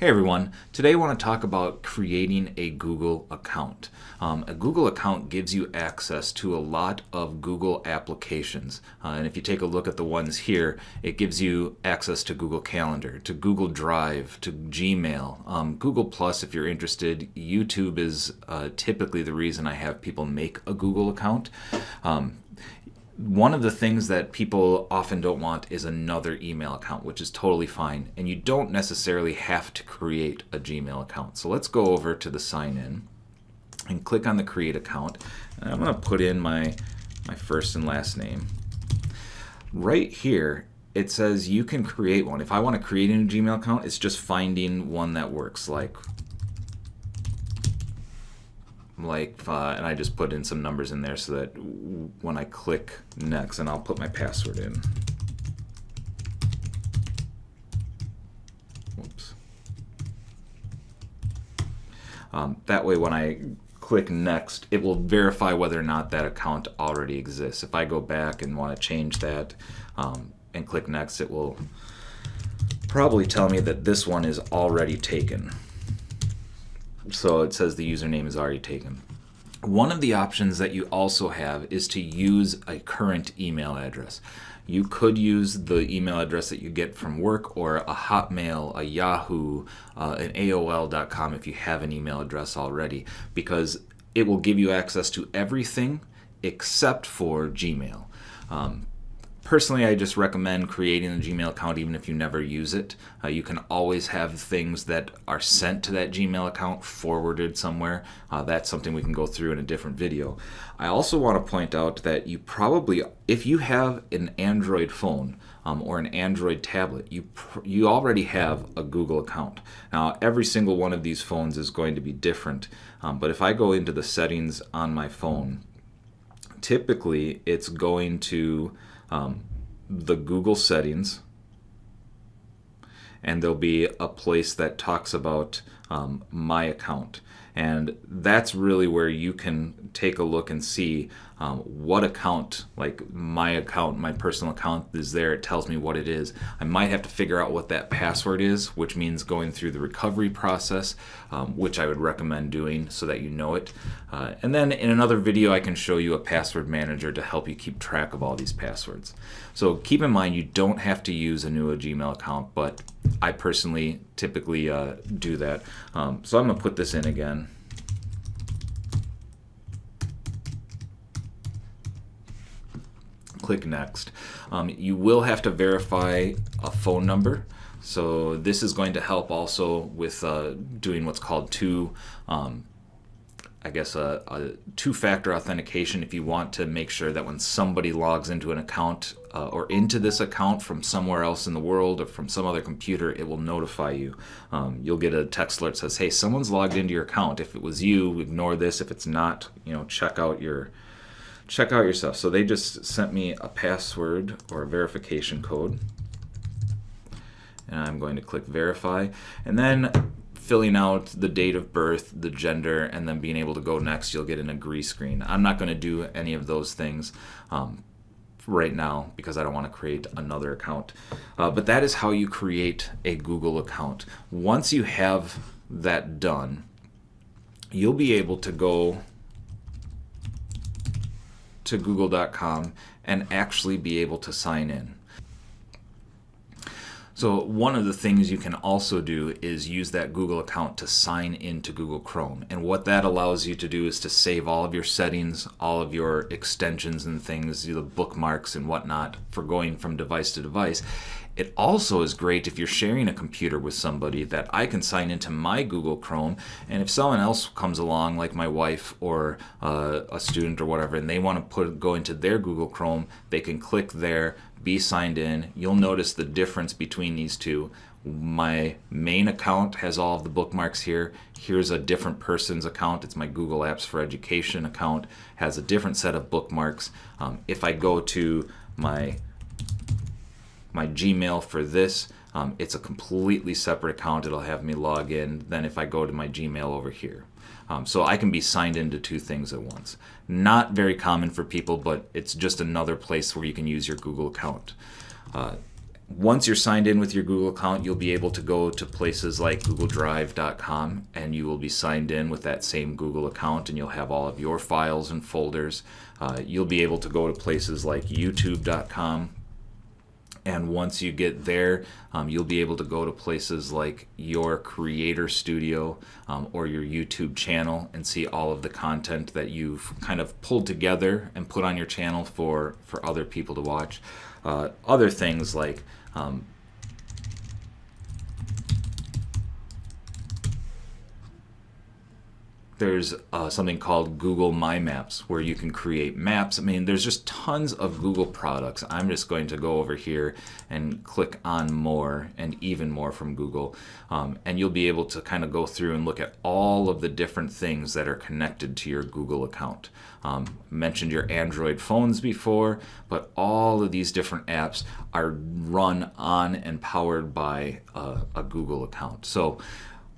Hey everyone, today I want to talk about creating a Google account. A Google account gives you access to a lot of Google applications. And if you take a look at the ones here, it gives you access to Google Calendar, to Google Drive, to Gmail, Google Plus if you're interested. YouTube is typically the reason I have people make a Google account. One of the things that people often don't want is another email account, which is totally fine. And you don't necessarily have to create a Gmail account. So let's go over to the sign in and click on the create account. And I'm going to put in my first and last name. Right here, it says you can create one. If I want to create a new Gmail account, it's just finding one that works, and I just put in some numbers in there so that when I click next, and I'll put my password in. Whoops. That way when I click next, it will verify whether or not that account already exists. If I go back and want to change that and click next, it will probably tell me that this one is already taken. So it says the username is already taken. One of the options that you also have is to use a current email address. You could use the email address that you get from work or a Hotmail, a Yahoo, an AOL.com if you have an email address already, because it will give you access to everything except for Gmail. Personally, I just recommend creating a Gmail account even if you never use it. You can always have things that are sent to that Gmail account forwarded somewhere. That's something we can go through in a different video. I also want to point out that you probably, if you have an Android phone or an Android tablet, you already have a Google account. Now, every single one of these phones is going to be different, but if I go into the settings on my phone, typically it's going to the Google settings, and there'll be a place that talks about my account, and that's really where you can take a look and see what account, like my account, my personal account is there. It tells me what it is. I might have to figure out what that password is, which means going through the recovery process, which I would recommend doing so that you know it. And then in another video, I can show you a password manager to help you keep track of all these passwords. So keep in mind, you don't have to use a new Gmail account, but I personally typically do that. So I'm going to put this in again. Click next. You will have to verify a phone number. So this is going to help also with doing what's called two-factor authentication if you want to make sure that when somebody logs into an account or into this account from somewhere else in the world or from some other computer, it will notify you. You'll get a text alert that says, hey, someone's logged into your account. If it was you, ignore this. If it's not, check out your stuff. So they just sent me a password or a verification code. And I'm going to click verify. And then filling out the date of birth, the gender, and then being able to go next, you'll get an agree screen. I'm not going to do any of those things right now because I don't want to create another account. But that is how you create a Google account. Once you have that done, you'll be able to go to google.com and actually be able to sign in. So one of the things you can also do is use that Google account to sign into Google Chrome. And what that allows you to do is to save all of your settings, all of your extensions and things, the bookmarks and whatnot for going from device to device. It also is great if you're sharing a computer with somebody that I can sign into my Google Chrome, and if someone else comes along, like my wife or a student or whatever, and they want to go into their Google Chrome, they can click there, be signed in. You'll notice the difference between these two. My main account has all of the bookmarks here. Here's a different person's account. It's my Google Apps for Education account, has a different set of bookmarks. If I go to my Gmail for this, it's a completely separate account. It'll have me log in than if I go to my Gmail over here. So I can be signed into two things at once. Not very common for people, but it's just another place where you can use your Google account. Once you're signed in with your Google account, you'll be able to go to places like googledrive.com, and you will be signed in with that same Google account, and you'll have all of your files and folders. You'll be able to go to places like youtube.com, and once you get there, you'll be able to go to places like your Creator Studio or your YouTube channel and see all of the content that you've kind of pulled together and put on your channel for other people to watch. Other things like there's something called Google My Maps, where you can create maps. I mean, there's just tons of Google products. I'm just going to go over here and click on more and even more from Google. And you'll be able to kind of go through and look at all of the different things that are connected to your Google account. Mentioned your Android phones before, but all of these different apps are run on and powered by a Google account. So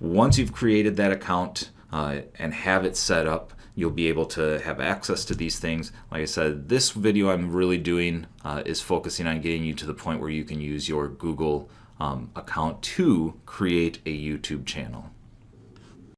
once you've created that account, and have it set up, you'll be able to have access to these things. Like I said, this video I'm really doing is focusing on getting you to the point where you can use your Google account to create a YouTube channel.